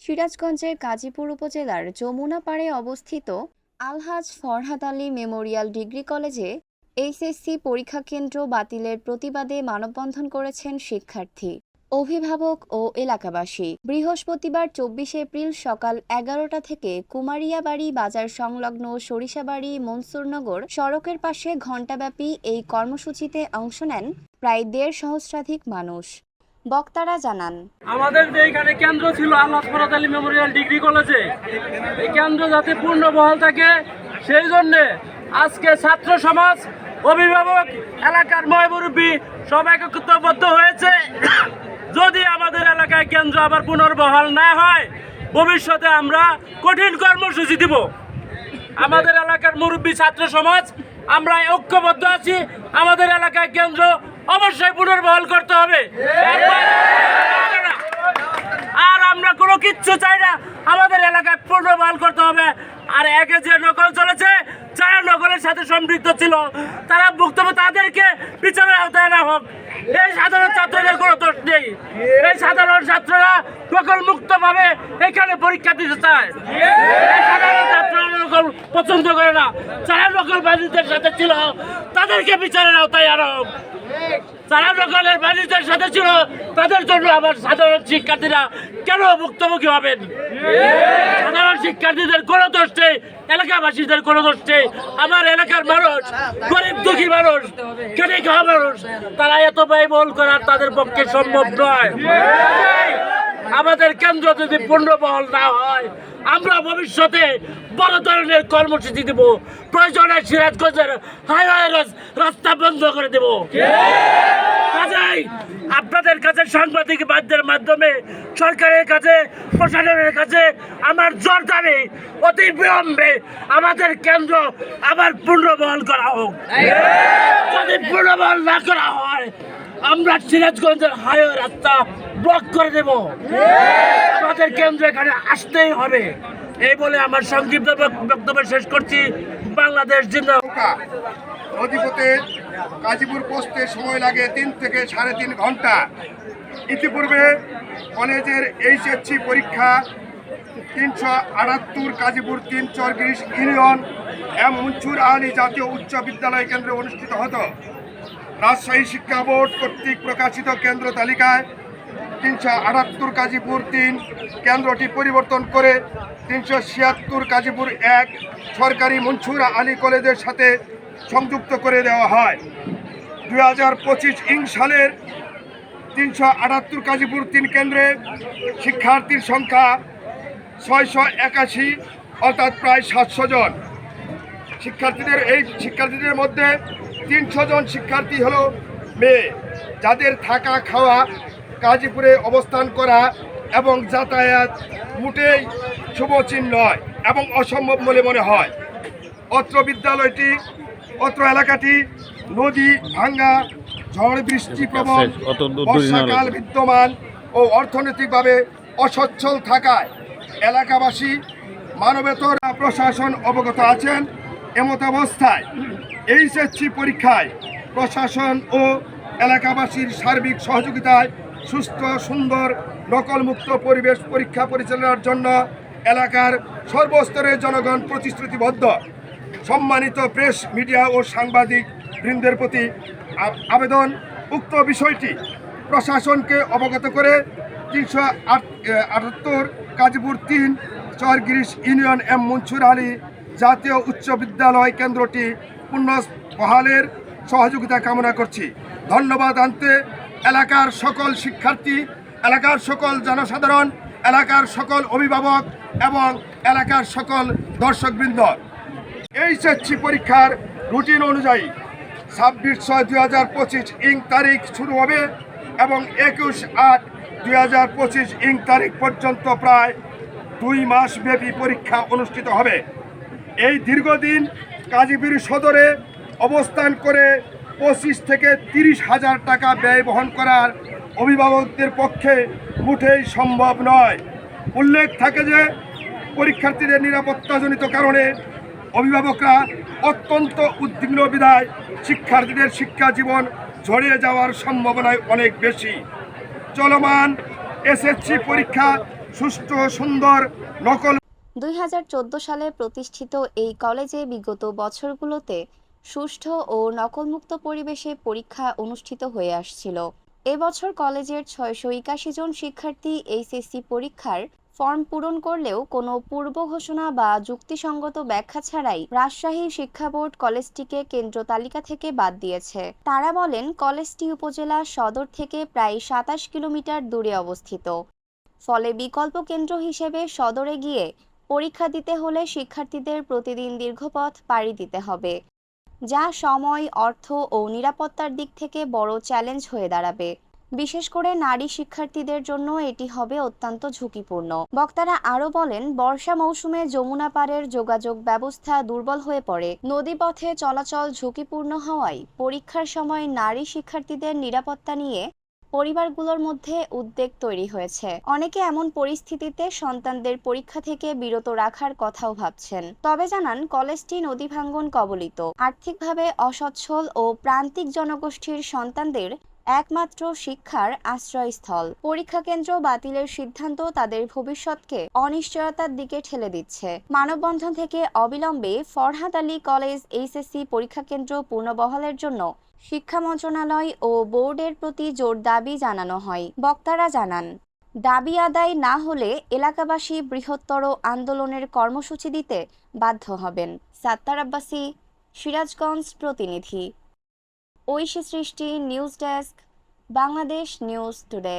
সিরাজগঞ্জের কাজীপুর উপজেলার যমুনাপাড়ে অবস্থিত আলহাজ ফরহাদ আলী মেমোরিয়াল ডিগ্রি কলেজে এইচএসসি পরীক্ষা কেন্দ্র বাতিলের প্রতিবাদে মানববন্ধন করেছেন শিক্ষার্থী, অভিভাবক ও এলাকাবাসী। বৃহস্পতিবার ২৪ এপ্রিল সকাল ১১টা থেকে কুমারিয়াবাড়ি বাজার সংলগ্ন সরিষাবাড়ি মনসুরনগর সড়কের পাশে ঘণ্টাব্যাপী এই কর্মসূচিতে অংশ নেন প্রায় ১.৫ সহস্রাধিক মানুষ। বক্তারা জানান, আমাদের যে এখানে কেন্দ্র ছিল আলহাজ ফরহাদ আলী মেমোরিয়াল ডিগ্রি কলেজে, এই কেন্দ্র যাতে পূর্ণ বহাল থাকে সেই জন্যে আজকে ছাত্র সমাজ, অভিভাবক, এলাকার মুরব্বি সব একত্রবদ্ধ হয়েছে। যদি আমাদের এলাকায় কেন্দ্র আবার পুনর্বহাল না হয়, ভবিষ্যতে আমরা কঠিন কর্মসূচি দিব। আমাদের এলাকার মুরব্বি, ছাত্র সমাজ আমরা ঐক্যবদ্ধ আছি। আমাদের এলাকায় কেন্দ্র অবশ্যই পুনর্বহাল করতে হবে। আর আমরা কোনো কিচ্ছু চাই না, আমাদের এলাকায় পুনর্বহাল করতে হবে। আর একে যে নকল চলেছে, যারা নকলের সাথে সম্পৃক্ত ছিল তারা বক্তব্য, তাদেরকে বিচারের আওতায় আনা হোক। এই সাধারণ ছাত্রদের কোনো দোষ নেই। এই সাধারণ ছাত্ররা নকল মুক্তভাবে এখানে পরীক্ষা দিতে চায়। এই সাধারণ ছাত্ররা নকল পছন্দ করে না। যারা নকল বাণিজ্যের সাথে ছিল তাদেরকে বিচারের আওতায় আনা হোক। যারা নকলের বাণিজ্যের সাথে ছিল তাদের জন্য আবার সাধারণ শিক্ষার্থীরা কেন ভুক্তভোগী হবেন? সাধারণ শিক্ষার্থীদের কোনো দোষ নেই, এলাকাবাসীদের কোনো দোষ নেই। আমার এলাকার মানুষ, গরিব দুঃখী মানুষ, খেটে খাওয়া মানুষ, তারা এত ব্যয়বহুল করার তাদের পক্ষে সম্ভব নয়। আমাদের কেন্দ্র যদি পুনর্বহাল না হয়, আমরা ভবিষ্যতে বড় ধরনের কর্মসূচি দেব। প্রয়োজনে সিরাজগঞ্জের হাইওয়ে রাস্তা বন্ধ করে দেব। কাজেই আপনাদের কাছে, সাংবাদিক মাধ্যমের মাধ্যমে, সরকারের কাছে, প্রশাসনের কাছে আমার জোর দাবি, অতি বিলম্বে আমাদের কেন্দ্র আবার পুনর্বহাল করা হোক। যদি পুনর্বহাল না করা হয়, আমরা সিরাজগঞ্জের হাইওয়ে রাস্তা ব্লক করে দেব। আমাদের কেন্দ্র এখানে আসতেই হবে। এই বলে আমার সংক্ষিপ্ত বক্তব্য শেষ করছি। বাংলাদেশ জিন্দাবাদ। নদীপথে কাজীপুর পৌঁছতে সময় লাগে ৩ থেকে ৩.৫ ঘন্টা। ইতিপূর্বে কলেজের এইচএসসি পরীক্ষা ৩৭৮ কাজীপুর ৩ চরগিরিশ ইউনিয়ন এম মনসুর আলী জাতীয় উচ্চ বিদ্যালয় কেন্দ্রে অনুষ্ঠিত হতো। রাজশাহী শিক্ষা বোর্ড কর্তৃক প্রকাশিত কেন্দ্র তালিকায় ৩৭৮ কাজীপুর ৩ কেন্দ্রটি পরিবর্তন করে ৩৭৬ কাজীপুর ১ সরকারি মনসুর আলী কলেজের সাথে সংযুক্ত করে দেওয়া হয়। ২০২৫ সালের ৩৭৮ কাজীপুর ৩ কেন্দ্রে শিক্ষার্থীর সংখ্যা ৬৮১, অর্থাৎ প্রায় ৭০০ জন। শিক্ষার্থীদের মধ্যে ৩০০ জন শিক্ষার্থী হলো মেয়ে, যাদের থাকা, খাওয়া, গাজীপুরে অবস্থান করা এবং যাতায়াত মোটেই শুভচিহ্ন নয় এবং অসম্ভব বলে মনে হয়। অত্র এলাকাটি নদী ভাঙ্গা, ঝড় বৃষ্টি প্রবল, বর্ষাকাল বিদ্যমান ও অর্থনৈতিকভাবে অসচ্ছল থাকায় এলাকাবাসী, মানবেতর প্রশাসন অবগত আছেন। এমত অবস্থায় এইচএসসি পরীক্ষায় প্রশাসন ও এলাকাবাসীর সার্বিক সহযোগিতায় সুস্থ, সুন্দর, নকলমুক্ত পরিবেশ পরীক্ষা পরিচালনার জন্য এলাকার সর্বস্তরের জনগণ প্রতিশ্রুতিবদ্ধ। সম্মানিত প্রেস, মিডিয়া ও সাংবাদিক বৃন্দের প্রতি আবেদন, উক্ত বিষয়টি প্রশাসনকে অবগত করে ৩৭৮ কাজীপুর ৩ চরগিরিশ ইউনিয়ন এম মনসুর আলী জাতীয় উচ্চ বিদ্যালয় কেন্দ্রটি পুনর্বহালের সহযোগিতা কামনা করছি। ধন্যবাদ আনতে এলাকার সকল শিক্ষার্থী, এলাকার সকল জনসাধারণ, এলাকার সকল অভিভাবক এবং এলাকার সকল দর্শকবৃন্দ। এইচএসসি পরীক্ষার রুটিন অনুযায়ী ২৬/৬/২০২৫ তারিখ শুরু হবে এবং ২১/৮/২০২৫ তারিখ পর্যন্ত প্রায় ২ মাস ব্যাপী পরীক্ষা অনুষ্ঠিত হবে। এই দীর্ঘদিন কাজীপুর সদরে অবস্থান করে ২৫ থেকে ৩০ হাজার টাকা ব্যয় বহন করার অভিভাবকদের পক্ষে মোটেই সম্ভব নয়। উল্লেখ থাকে যে পরীক্ষার্থীদের নিরাপত্তাজনিত কারণে অভিভাবকরা অত্যন্ত উদ্বিগ্ন বিধায় শিক্ষার্থীদের শিক্ষা জীবন ঝরিয়ে যাওয়ার সম্ভাবনায় অনেক বেশি। চলমান এসএসসি পরীক্ষা সুষ্ঠু ও সুন্দর নকল 2014 সালে প্রতিষ্ঠিত এই কলেজে বিগত বছরগুলোতে সুষ্ঠু ও নকলমুক্ত পরিবেশে পরীক্ষা অনুষ্ঠিত হয়ে আসছিল। এবছর কলেজের 681 জন শিক্ষার্থী এইচএসসি পরীক্ষার ফর্ম পূরণ করলেও কোনো পূর্ব ঘোষণা বা যুক্তিসঙ্গত ব্যাখ্যা ছাড়াই রাজশাহী শিক্ষা বোর্ড কলেজটিকে কেন্দ্র তালিকা থেকে বাদ দিয়েছে। তারা বলেন, কলেজটি উপজেলা সদর থেকে প্রায় 27 কিলোমিটার দূরে অবস্থিত। ফলে বিকল্প কেন্দ্র হিসেবে সদরে গিয়ে পরীক্ষা দিতে হলে শিক্ষার্থীদের প্রতিদিন দীর্ঘপথ পাড়ি দিতে হবে, যা সময়, অর্থ ও নিরাপত্তার দিক থেকে বড় চ্যালেঞ্জ হয়ে দাঁড়াবে। বিশেষ করে নারী শিক্ষার্থীদের জন্য এটি হবে অত্যন্ত ঝুঁকিপূর্ণ। বক্তারা আরও বলেন, বর্ষা মৌসুমে যমুনা পাড়ের যোগাযোগ ব্যবস্থা দুর্বল হয়ে পড়ে। নদীপথে চলাচল ঝুঁকিপূর্ণ হওয়ায় পরীক্ষার সময় নারী শিক্ষার্থীদের নিরাপত্তা নিয়ে পরিবারগুলোর মধ্যে উদ্বেগ তৈরি হয়েছে। অনেকে এমন পরিস্থিতিতে সন্তানদের পরীক্ষা থেকে বিরত রাখার কথাও ভাবছেন। তবে জানান, কলেজটি নদী ভাঙ্গন কবলিত, আর্থিকভাবে অসচ্ছল ও প্রান্তিক জনগোষ্ঠীর সন্তানদের একমাত্র শিক্ষার আশ্রয়স্থল। পরীক্ষা কেন্দ্র বাতিলের সিদ্ধান্ত তাদের ভবিষ্যৎকে অনিশ্চয়তার দিকে ঠেলে দিচ্ছে। মানববন্ধন থেকে অবিলম্বে ফরহাদ আলী কলেজ এইচএসসি পরীক্ষা কেন্দ্র পুনর্বহালের জন্য শিক্ষা মন্ত্রণালয় ও বোর্ডের প্রতি জোর দাবি জানানো হয়। বক্তারা জানান, দাবি আদায় না হলে এলাকাবাসী বৃহত্তর আন্দোলনের কর্মসূচি দিতে বাধ্য হবেন। সাত্তার আব্বাসী, সিরাজগঞ্জ প্রতিনিধি। ঐশী সৃষ্টি, news desk, Bangladesh news today.